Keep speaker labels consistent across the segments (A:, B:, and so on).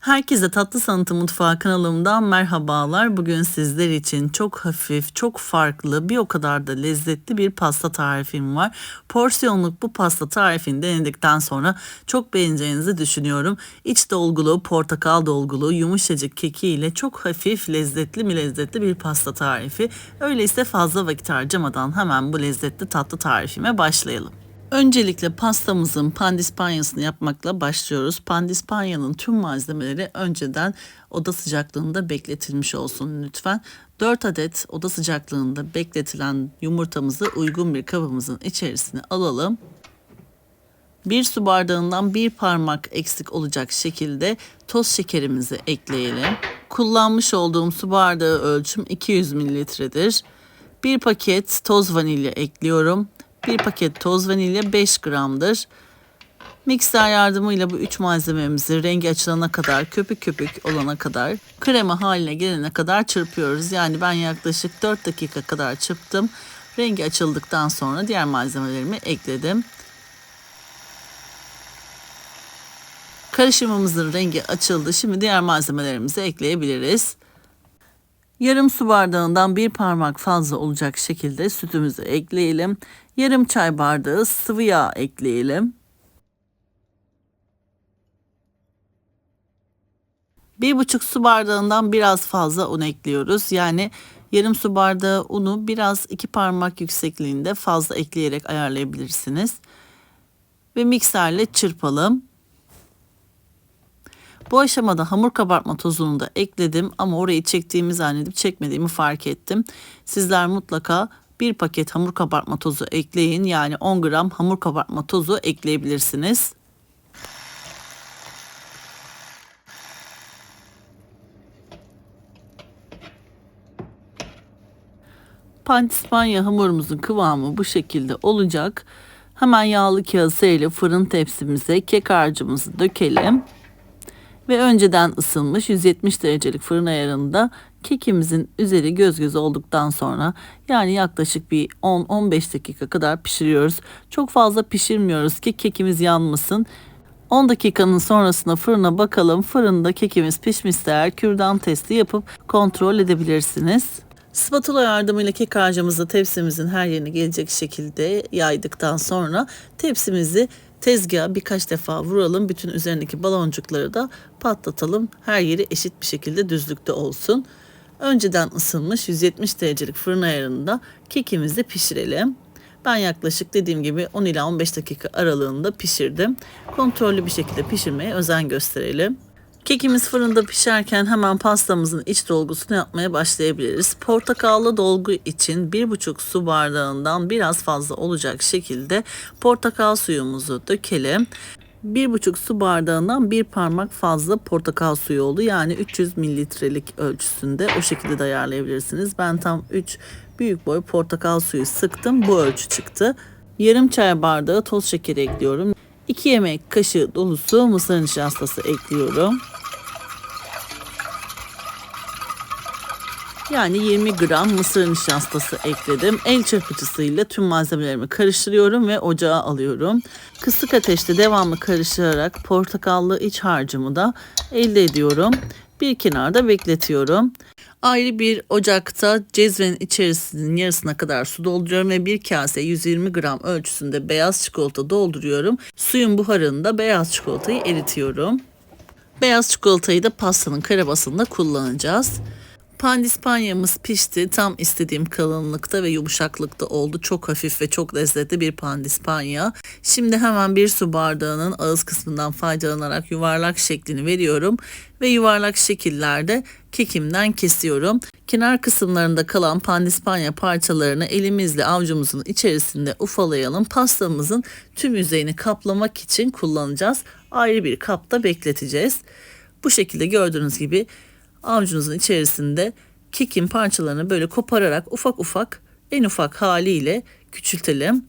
A: Herkese Tatlı Sanatı Mutfağı kanalımdan merhabalar. Bugün sizler için çok hafif, çok farklı, bir o kadar da lezzetli bir pasta tarifim var. Porsiyonluk bu pasta tarifini denedikten sonra çok beğeneceğinizi düşünüyorum. İç dolgulu, portakal dolgulu, yumuşacık kekiyle çok hafif, lezzetli bir pasta tarifi. Öyleyse fazla vakit harcamadan hemen bu lezzetli tatlı tarifime başlayalım. Öncelikle pastamızın pandispanyasını yapmakla başlıyoruz. Pandispanyanın tüm malzemeleri önceden oda sıcaklığında bekletilmiş olsun lütfen. 4 adet oda sıcaklığında bekletilen yumurtamızı uygun bir kabımızın içerisine alalım. 1 su bardağından 1 parmak eksik olacak şekilde toz şekerimizi ekleyelim. Kullanmış olduğum su bardağı ölçüm 200 mililitredir. 1 paket toz vanilya ekliyorum. 1 paket toz vanilya 5 gramdır. Mikser yardımıyla bu 3 malzememizi rengi açılana kadar, köpük köpük olana kadar, krema haline gelene kadar çırpıyoruz. Yani ben yaklaşık 4 dakika kadar çırptım. Rengi açıldıktan sonra diğer malzemelerimi ekledim. Karışımımızın rengi açıldı. Şimdi diğer malzemelerimizi ekleyebiliriz. Yarım su bardağından 1 parmak fazla olacak şekilde sütümüzü ekleyelim. Yarım çay bardağı sıvı yağ ekleyelim. 1,5 su bardağından biraz fazla un ekliyoruz. Yani yarım su bardağı unu biraz 2 parmak yüksekliğinde fazla ekleyerek ayarlayabilirsiniz. Ve mikserle çırpalım. Bu aşamada hamur kabartma tozunu da ekledim ama orayı çektiğimi zannedip çekmediğimi fark ettim. Sizler mutlaka 1 paket hamur kabartma tozu ekleyin. Yani 10 gram hamur kabartma tozu ekleyebilirsiniz. Pandispanya hamurumuzun kıvamı bu şekilde olacak. Hemen yağlı kağıt seriyle fırın tepsimize kek harcımızı dökelim. Ve önceden ısınmış 170 derecelik fırın ayarında kekimizin üzeri göz göz olduktan sonra yani yaklaşık bir 10-15 dakika kadar pişiriyoruz. Çok fazla pişirmiyoruz ki kekimiz yanmasın. 10 dakikanın sonrasında fırına bakalım. Fırında kekimiz pişmişse eğer kürdan testi yapıp kontrol edebilirsiniz. Spatula yardımıyla kek harcımızı tepsimizin her yerine gelecek şekilde yaydıktan sonra tepsimizi tezgaha birkaç defa vuralım. Bütün üzerindeki baloncukları da patlatalım. Her yeri eşit bir şekilde düzlükte olsun. Önceden ısınmış 170 derecelik fırın ayarında kekimizi pişirelim. Ben yaklaşık dediğim gibi 10 ila 15 dakika aralığında pişirdim. Kontrollü bir şekilde pişirmeye özen gösterelim. Kekimiz fırında pişerken hemen pastamızın iç dolgusunu yapmaya başlayabiliriz. Portakallı dolgu için 1,5 su bardağından biraz fazla olacak şekilde portakal suyumuzu dökelim. 1,5 su bardağından 1 parmak fazla portakal suyu oldu. Yani 300 mililitrelik ölçüsünde o şekilde de ayarlayabilirsiniz. Ben tam 3 büyük boy portakal suyu sıktım. Bu ölçü çıktı. Yarım çay bardağı toz şekeri ekliyorum. 2 yemek kaşığı dolusu mısır nişastası ekliyorum. Yani 20 gram mısır nişastası ekledim. El çırpıcısıyla tüm malzemelerimi karıştırıyorum ve ocağa alıyorum. Kısık ateşte devamlı karıştırarak portakallı iç harcımı da elde ediyorum. Bir kenarda bekletiyorum. Ayrı bir ocakta cezvenin içerisinin yarısına kadar su dolduruyorum ve bir kase 120 gram ölçüsünde beyaz çikolata dolduruyorum. Suyun buharında beyaz çikolatayı eritiyorum. Beyaz çikolatayı da pastanın kremasında kullanacağız. Pandispanyamız pişti. Tam istediğim kalınlıkta ve yumuşaklıkta oldu. Çok hafif ve çok lezzetli bir pandispanya. Şimdi hemen bir su bardağının ağız kısmından faydalanarak yuvarlak şeklini veriyorum. Ve yuvarlak şekillerde kekimden kesiyorum. Kenar kısımlarında kalan pandispanya parçalarını elimizle avucumuzun içerisinde ufalayalım. Pastamızın tüm yüzeyini kaplamak için kullanacağız. Ayrı bir kapta bekleteceğiz. Bu şekilde gördüğünüz gibi avucunuzun içerisinde kekin parçalarını böyle kopararak ufak ufak en ufak haliyle küçültelim.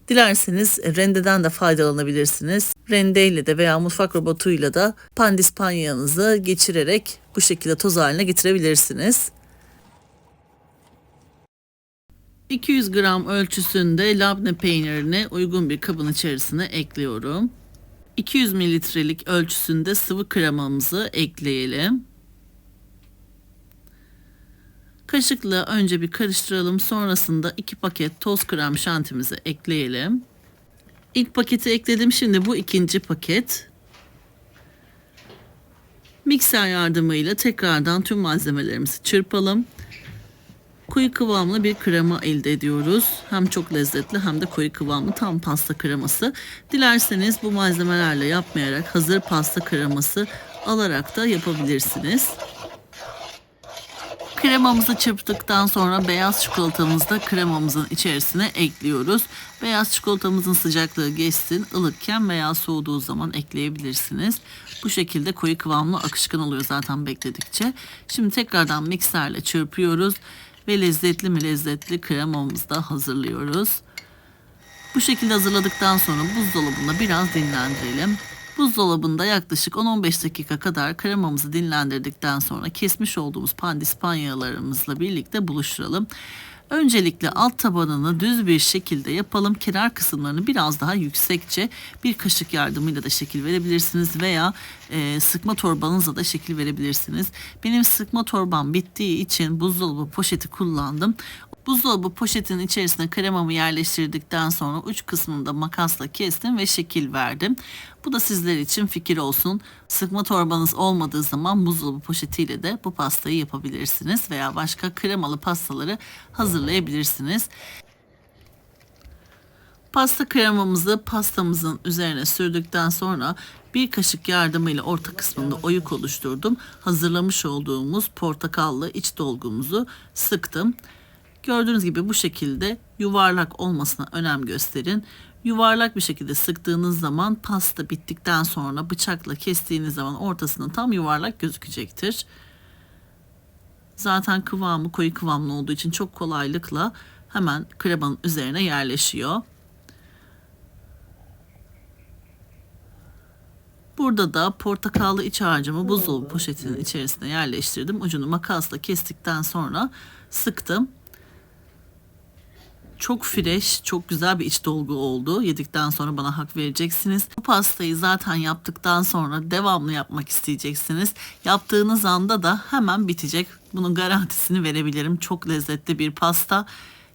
A: Dilerseniz rendeden de faydalanabilirsiniz. Rendeyle de veya mutfak robotuyla da pandispanyanızı geçirerek bu şekilde toz haline getirebilirsiniz. 200 gram ölçüsünde labne peynirini uygun bir kabın içerisine ekliyorum. 200 mililitrelik ölçüsünde sıvı kremamızı ekleyelim. Kaşıkla önce bir karıştıralım. Sonrasında 2 paket toz krem şantimizi ekleyelim. İlk paketi ekledim. Şimdi bu ikinci paket. Mikser yardımıyla tekrardan tüm malzemelerimizi çırpalım. Koyu kıvamlı bir krema elde ediyoruz. Hem çok lezzetli hem de koyu kıvamlı tam pasta kreması. Dilerseniz bu malzemelerle yapmayarak hazır pasta kreması alarak da yapabilirsiniz. Kremamızı çırptıktan sonra beyaz çikolatamızı da kremamızın içerisine ekliyoruz. Beyaz çikolatamızın sıcaklığı geçsin, ılıkken veya soğuduğu zaman ekleyebilirsiniz. Bu şekilde koyu kıvamlı akışkan oluyor zaten bekledikçe. Şimdi tekrardan mikserle çırpıyoruz ve lezzetli mi lezzetli kremamızı da hazırlıyoruz. Bu şekilde hazırladıktan sonra buzdolabında biraz dinlendirelim. Buzdolabında yaklaşık 10-15 dakika kadar kremamızı dinlendirdikten sonra kesmiş olduğumuz pandispanyalarımızla birlikte buluşturalım. Öncelikle alt tabanını düz bir şekilde yapalım. Kenar kısımlarını biraz daha yüksekçe bir kaşık yardımıyla da şekil verebilirsiniz veya sıkma torbanızla da şekil verebilirsiniz. Benim sıkma torbam bittiği için buzdolabı poşeti kullandım. Buzdolabı poşetinin içerisine kremamı yerleştirdikten sonra uç kısmını da makasla kestim ve şekil verdim. Bu da sizler için fikir olsun. Sıkma torbanız olmadığı zaman buzdolabı poşetiyle de bu pastayı yapabilirsiniz veya başka kremalı pastaları hazırlayabilirsiniz. Pasta kremamızı pastamızın üzerine sürdükten sonra bir kaşık yardımıyla orta kısmında oyuk oluşturdum. Hazırlamış olduğumuz portakallı iç dolgumuzu sıktım. Gördüğünüz gibi bu şekilde yuvarlak olmasına önem gösterin. Yuvarlak bir şekilde sıktığınız zaman pasta bittikten sonra bıçakla kestiğiniz zaman ortasında tam yuvarlak gözükecektir. Zaten kıvamı koyu kıvamlı olduğu için çok kolaylıkla hemen kremanın üzerine yerleşiyor. Burada da portakallı iç harcımı buzdolabı poşetinin içerisine yerleştirdim. Ucunu makasla kestikten sonra sıktım. Çok fresh, çok güzel bir iç dolgu oldu. Yedikten sonra bana hak vereceksiniz. Bu pastayı zaten yaptıktan sonra devamlı yapmak isteyeceksiniz. Yaptığınız anda da hemen bitecek. Bunun garantisini verebilirim. Çok lezzetli bir pasta.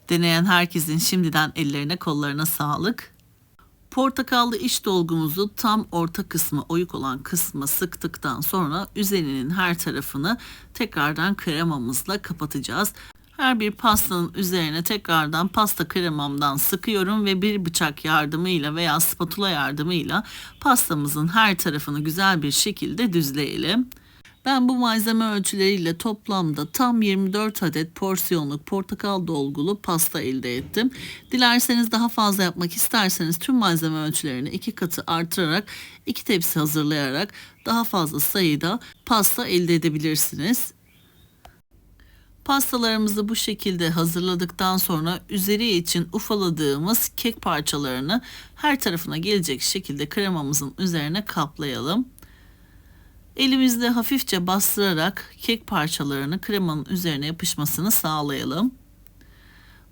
A: Deneyen herkesin şimdiden ellerine kollarına sağlık. Portakallı iç dolgumuzu tam orta kısmı, oyuk olan kısma sıktıktan sonra üzerinin her tarafını tekrardan kremamızla kapatacağız. Her bir pastanın üzerine tekrardan pasta kremamdan sıkıyorum ve bir bıçak yardımıyla veya spatula yardımıyla pastamızın her tarafını güzel bir şekilde düzleyelim. Ben bu malzeme ölçüleriyle toplamda tam 24 adet porsiyonluk portakal dolgulu pasta elde ettim. Dilerseniz daha fazla yapmak isterseniz tüm malzeme ölçülerini 2 katı artırarak 2 tepsi hazırlayarak daha fazla sayıda pasta elde edebilirsiniz. Pastalarımızı bu şekilde hazırladıktan sonra üzeri için ufaladığımız kek parçalarını her tarafına gelecek şekilde kremamızın üzerine kaplayalım. Elimizle hafifçe bastırarak kek parçalarını kremanın üzerine yapışmasını sağlayalım.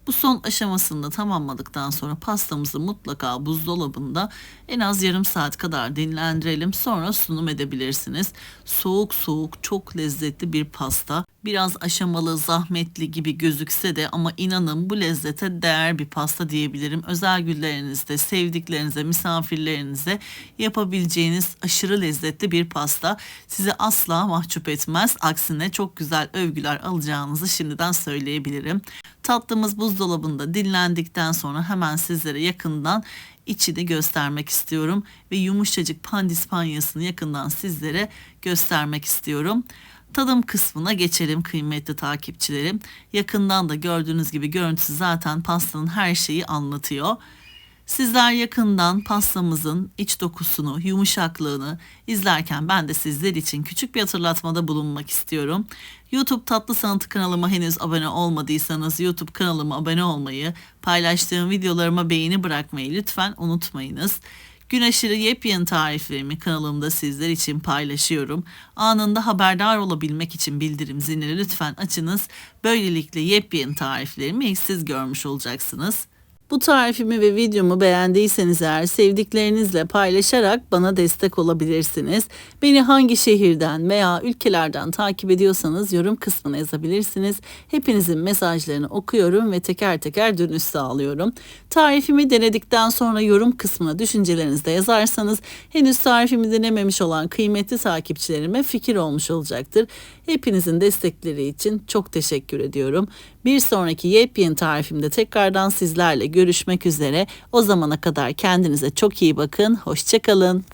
A: Bu son aşamasını da tamamladıktan sonra pastamızı mutlaka buzdolabında en az yarım saat kadar dinlendirelim. Sonra sunum edebilirsiniz. Soğuk soğuk çok lezzetli bir pasta. Biraz aşamalı, zahmetli gibi gözükse de ama inanın bu lezzete değer bir pasta diyebilirim. Özel günlerinizde, sevdiklerinize, misafirlerinize yapabileceğiniz aşırı lezzetli bir pasta. Sizi asla mahcup etmez. Aksine çok güzel övgüler alacağınızı şimdiden söyleyebilirim. Tatlımız buzdolabında dinlendikten sonra hemen sizlere yakından içini göstermek istiyorum ve yumuşacık pandispanyasını yakından sizlere göstermek istiyorum. Tadım kısmına geçelim kıymetli takipçilerim. Yakından da gördüğünüz gibi görüntüsü zaten pastanın her şeyi anlatıyor. Sizler yakından pastamızın iç dokusunu, yumuşaklığını izlerken ben de sizler için küçük bir hatırlatmada bulunmak istiyorum. YouTube Tatlı Sanatı kanalıma henüz abone olmadıysanız YouTube kanalıma abone olmayı, paylaştığım videolarıma beğeni bırakmayı lütfen unutmayınız. Gün aşırı yepyeni tariflerimi kanalımda sizler için paylaşıyorum. Anında haberdar olabilmek için bildirim zilini lütfen açınız. Böylelikle yepyeni tariflerimi ilk siz görmüş olacaksınız. Bu tarifimi ve videomu beğendiyseniz eğer sevdiklerinizle paylaşarak bana destek olabilirsiniz. Beni hangi şehirden veya ülkelerden takip ediyorsanız yorum kısmına yazabilirsiniz. Hepinizin mesajlarını okuyorum ve teker teker dönüş sağlıyorum. Tarifimi denedikten sonra yorum kısmına düşüncelerinizi de yazarsanız henüz tarifimi denememiş olan kıymetli takipçilerime fikir olmuş olacaktır. Hepinizin destekleri için çok teşekkür ediyorum. Bir sonraki yepyeni tarifimde tekrardan sizlerle görüşmek üzere. O zamana kadar kendinize çok iyi bakın. Hoşça kalın.